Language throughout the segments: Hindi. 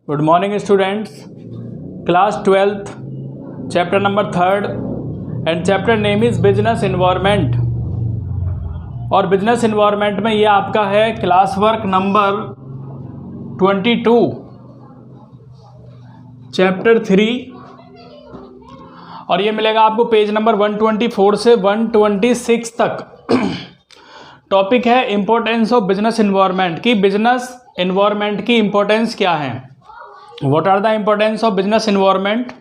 Good morning students, class 12th chapter number 3rd and chapter name is business environment. और बिजनेस इन्वायरमेंट में ये आपका है क्लास वर्क नंबर 22 चैप्टर 3 और ये मिलेगा आपको पेज नंबर 124 से 126 तक। टॉपिक है इम्पोर्टेंस ऑफ बिजनेस इन्वायरमेंट की बिजनेस इन्वायरमेंट की इम्पोर्टेंस क्या है। What are the importance of business environment.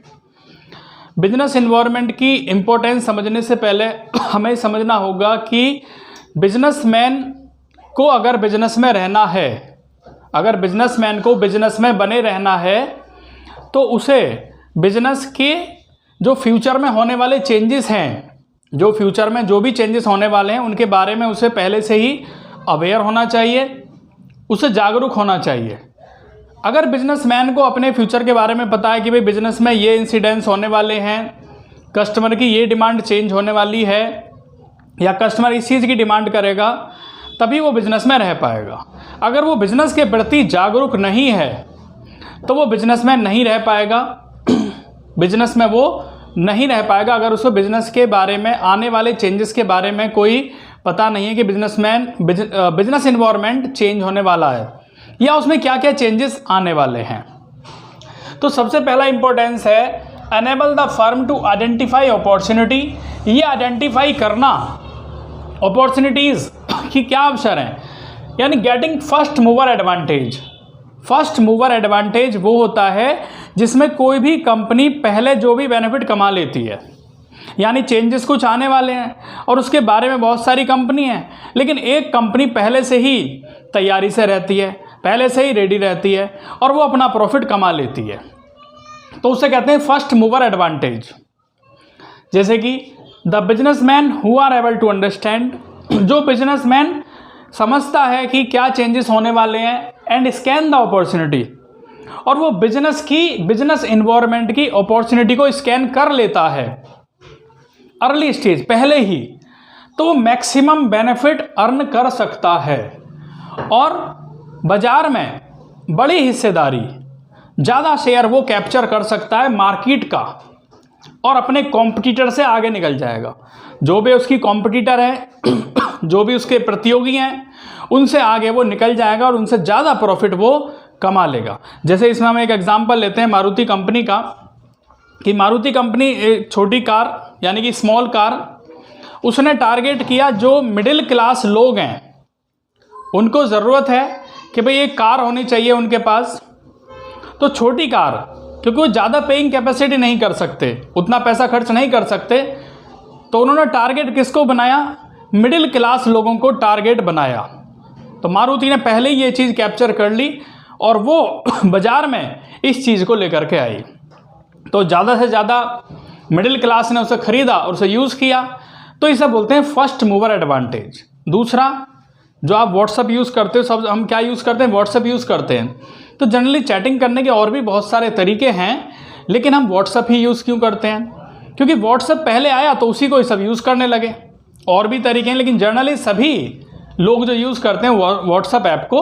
Business environment की इम्पोर्टेंस समझने से पहले हमें समझना होगा कि बिजनेसमैन को अगर बिजनेस में रहना है, अगर बिजनेसमैन को बिजनेस में बने रहना है तो उसे बिजनेस के जो फ्यूचर में होने वाले चेंजेस हैं, जो फ्यूचर में जो भी चेंजेस होने वाले हैं उनके बारे में उसे पहले से ही अवेयर होना चाहिए, उसे जागरूक होना चाहिए। अगर बिजनेसमैन को अपने फ्यूचर के बारे में पता है कि भाई बिजनेस में ये इंसिडेंट्स होने वाले हैं, कस्टमर की ये डिमांड चेंज होने वाली है या कस्टमर इस चीज़ की डिमांड करेगा, तभी वो बिजनेस में रह पाएगा। अगर वो बिजनेस के प्रति जागरूक नहीं है तो वो बिजनेस में नहीं रह पाएगा, बिजनेस में वो नहीं रह पाएगा। अगर उसको बिजनेस के बारे में आने वाले चेंजेस के बारे में कोई पता नहीं है कि बिजनेस इन्वायरमेंट चेंज होने वाला है या उसमें क्या क्या चेंजेस आने वाले हैं। तो सबसे पहला इंपॉर्टेंस है enable the firm to identify opportunity. ये आइडेंटिफाई करना अपॉर्चुनिटीज़ की क्या अवसर हैं, यानी getting first mover advantage. First mover advantage वो होता है जिसमें कोई भी कंपनी पहले जो भी बेनिफिट कमा लेती है, यानी चेंजेस कुछ आने वाले हैं और उसके बारे में बहुत सारी कंपनी हैं, लेकिन एक कंपनी पहले से ही तैयारी से रहती है, पहले से ही रेडी रहती है और वो अपना प्रॉफिट कमा लेती है, तो उसे कहते हैं फर्स्ट मूवर एडवांटेज। जैसे कि the businessman who are able to understand, जो बिजनेसमैन समझता है कि क्या चेंजेस होने वाले हैं एंड स्कैन द अपॉर्चुनिटी, और वो बिजनेस इन्वायरमेंट की अपॉर्चुनिटी को स्कैन कर लेता है अर्ली स्टेज पहले ही, तो वो मैक्सिमम बेनिफिट अर्न कर सकता है और बाजार में बड़ी हिस्सेदारी, ज़्यादा शेयर वो कैप्चर कर सकता है मार्केट का और अपने कॉम्पिटिटर से आगे निकल जाएगा। जो भी उसकी कॉम्पिटिटर है, जो भी उसके प्रतियोगी हैं, उनसे आगे वो निकल जाएगा और उनसे ज़्यादा प्रॉफिट वो कमा लेगा। जैसे इसमें हम एक एग्जांपल लेते हैं मारुति कंपनी का, कि मारुति कंपनी एक छोटी कार यानी कि स्मॉल कार, उसने टारगेट किया जो मिडिल क्लास लोग हैं, उनको ज़रूरत है कि भाई एक कार होनी चाहिए उनके पास। तो छोटी कार, क्योंकि वो ज़्यादा पेइंग कैपेसिटी नहीं कर सकते, उतना पैसा खर्च नहीं कर सकते, तो उन्होंने टारगेट किसको बनाया, मिडिल क्लास लोगों को टारगेट बनाया। तो मारुति ने पहले ही ये चीज़ कैप्चर कर ली और वो बाज़ार में इस चीज़ को लेकर के आई, तो ज़्यादा से ज़्यादा मिडिल क्लास ने उसे ख़रीदा और उसे यूज़ किया। तो इसे बोलते हैं फर्स्ट मूवर एडवांटेज। दूसरा, जो आप व्हाट्सअप यूज़ करते हो, सब हम क्या यूज़ करते हैं, व्हाट्सअप यूज़ करते हैं। तो जनरली चैटिंग करने के और भी बहुत सारे तरीके हैं, लेकिन हम व्हाट्सअप ही यूज़ क्यों करते हैं, क्योंकि व्हाट्सअप पहले आया तो उसी को सब यूज़ करने लगे। और भी तरीके हैं, लेकिन जनरली सभी लोग जो यूज़ करते हैं व्हाट्सअप ऐप को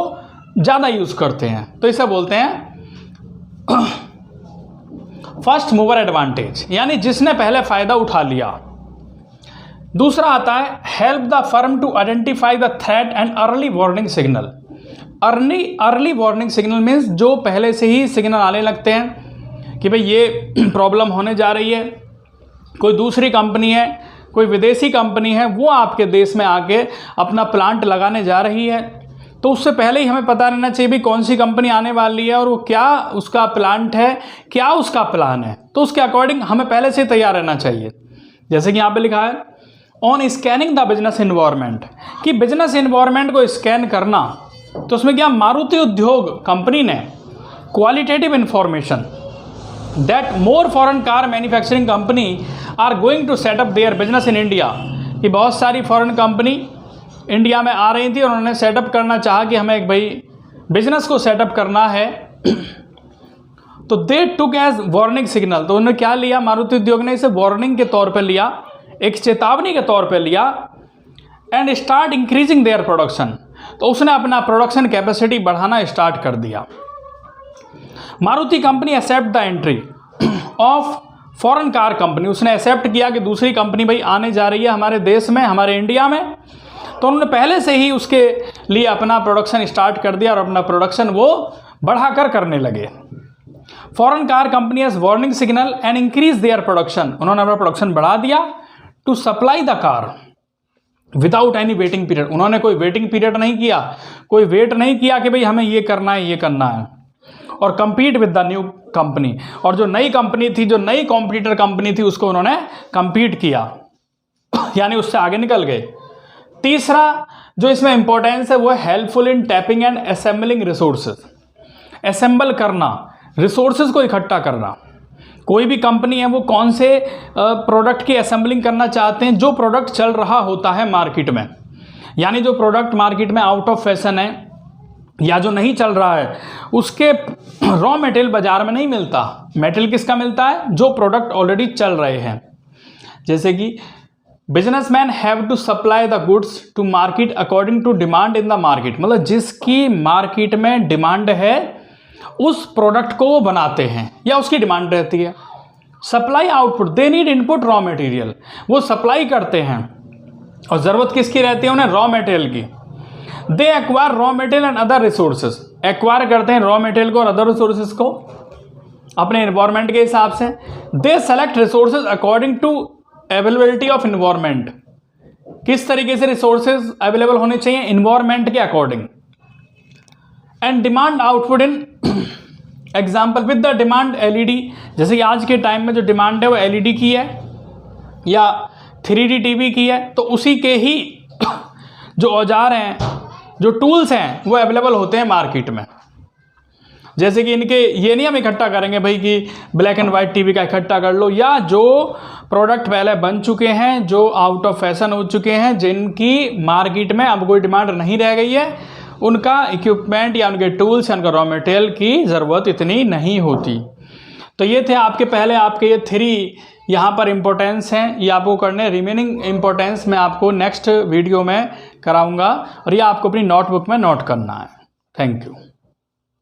ज़्यादा यूज़ करते हैं। तो इसे बोलते हैं फर्स्ट मूवर एडवांटेज, यानी जिसने पहले फ़ायदा उठा लिया। दूसरा आता है help the firm to identify the threat and early warning signal. Early warning signal means जो पहले से ही सिग्नल आने लगते हैं कि भाई ये प्रॉब्लम होने जा रही है, कोई दूसरी कंपनी है, कोई विदेशी कंपनी है, वो आपके देश में आके अपना प्लांट लगाने जा रही है। तो उससे पहले ही हमें पता रहना चाहिए भी कौन सी कंपनी आने वाली है और वो क्या उसका प्लांट है, क्या उसका प्लान है, तो उसके अकॉर्डिंग हमें पहले से तैयार रहना चाहिए। जैसे कि यहाँ पे लिखा है on scanning the business environment, कि बिजनेस इन्वायरमेंट को स्कैन करना। तो उसमें क्या, मारुति उद्योग कंपनी ने qualitative information that more foreign car manufacturing company are going to set up there business in India, कि बहुत सारी फॉरेन कंपनी इंडिया में आ रही थी और उन्होंने सेटअप करना चाहा कि हमें एक भाई बिजनेस को सेटअप करना है। तो दे टुक एज वार्निंग सिग्नल, तो उन्होंने क्या लिया, मारुति उद्योग ने इसे वार्निंग के तौर पर लिया, एक चेतावनी के तौर पे लिया and start increasing their production. तो उसने अपना प्रोडक्शन कैपेसिटी बढ़ाना स्टार्ट कर दिया। Maruti company accept the entry of foreign car company, उसने एक्सेप्ट किया कि दूसरी कंपनी भाई आने जा रही है हमारे देश में, हमारे इंडिया में, तो उन्होंने पहले से ही उसके लिए अपना प्रोडक्शन स्टार्ट कर दिया और अपना प्रोडक्शन वो बढ़ाकर करने लगे। Foreign car company has warning signal and increase their production, उन्होंने अपना प्रोडक्शन बढ़ा दिया to supply the car without any waiting period, उन्होंने कोई वेटिंग पीरियड नहीं किया, कोई वेट नहीं किया कि भाई हमें ये करना है ये करना है, और compete with the new company, और जो नई कंपनी थी, जो नई कॉम्पिटिटर कंपनी थी, उसको उन्होंने compete किया, यानी उससे आगे निकल गए। तीसरा जो इसमें इंपॉर्टेंस है वो है helpful in tapping and assembling resources, assemble करना, रिसोर्सेज को इकट्ठा करना। कोई भी कंपनी है वो कौन से प्रोडक्ट की असेंबलिंग करना चाहते हैं, जो प्रोडक्ट चल रहा होता है मार्केट में, यानी जो प्रोडक्ट मार्केट में आउट ऑफ फैशन है या जो नहीं चल रहा है, उसके रॉ मटेरियल बाजार में नहीं मिलता। मटेरियल किसका मिलता है? जो प्रोडक्ट ऑलरेडी चल रहे हैं। जैसे कि businessman have to supply the goods to market according to demand in the market, मतलब जिसकी मार्केट में डिमांड है उस प्रोडक्ट को वो बनाते हैं या उसकी डिमांड रहती है। Supply output, they need input raw material, वो सप्लाई करते हैं और ज़रूरत किसकी रहती है उन्हें? रॉ मटेरियल की। They acquire raw material and other resources, acquire करते हैं रॉ मटेरियल को और अदर रिसोर्सेज को अपने एनवायरमेंट के हिसाब से। They select resources according to availability of environment, किस तरीके से रिसोर्सेज अवेलेबल होने चाहिए? इन्वायरमेंट के according. And demand output in example with the demand led, जैसे कि आज के टाइम में जो डिमांड है वो एलईडी की है या 3D टीवी की है, तो उसी के ही जो औजार हैं, जो टूल्स हैं, वो अवेलेबल होते हैं मार्केट में। जैसे कि इनके ये नहीं हम इकट्ठा करेंगे भाई कि ब्लैक एंड वाइट टीवी का इकट्ठा कर लो, या जो प्रोडक्ट पहले बन चुके हैं, जो आउट ऑफ फैशन हो चुके हैं, जिनकी मार्केट में अब कोई डिमांड नहीं रह गई है, उनका इक्विपमेंट या उनके टूल्स या उनका रॉ मटेरियल की ज़रूरत इतनी नहीं होती। तो ये थे आपके पहले आपके ये 3 यहाँ पर इम्पोर्टेंस हैं, ये आपको करने। रिमेनिंग इम्पोर्टेंस मैं आपको नेक्स्ट वीडियो में कराऊंगा और ये आपको अपनी नोटबुक में नोट करना है। Thank you.